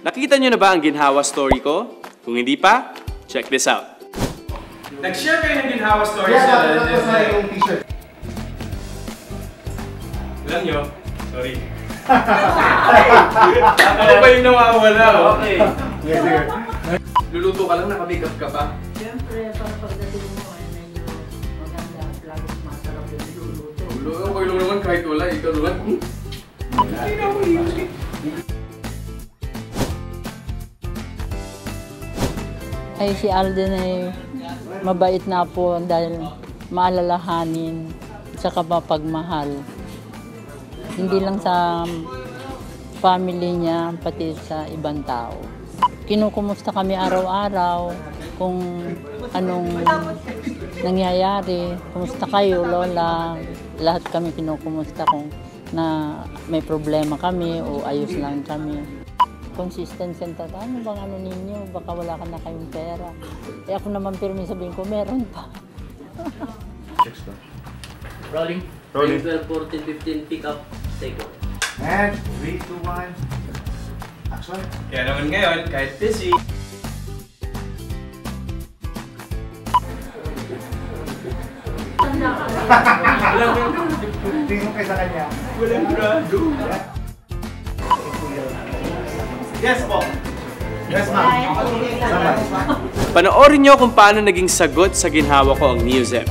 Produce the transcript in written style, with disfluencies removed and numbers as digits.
Nakita nyo na ba ang ginhawa story ko? Kung hindi pa, check this out. Nag-share kayo ng ginhawa story sa yung t-shirt. Alam nyo? Sorry. Ako ba yung nawawala? Okay. Yes, sir. Luluto ka lang, naka-makeup ka pa. Siyempre, para pagdating mo ay medyo maganda at lagos masarap yung niluluto. Okay lang naman kahit wala, ikaw naman. Ay, si Alden ay mabait na po dahil maalalahanin sa kapapagmahal. Hindi lang sa family niya, pati sa ibang tao. Kinukumusta kami araw-araw kung anong nangyayari. Kumusta kayo, Lola? Lahat kami kinukumusta kung na may problema kami o ayos lang kami. Consistent center, ano bang ano ninyo? Baka wala ka na kayong pera. Eh ako naman pirmi sabihin ko, meron pa. Rolling. Rolling. 12, 14, 15, pick up, take off. And 3, 2, 1. Action. Kaya naman ngayon, kahit busy, Tingin mo kayo sa kanya. walang grado. Yes po. Yes, ma'am. Salamat. Panoorin nyo kung paano naging sagot sa ginhawa ko ang Neo Zep.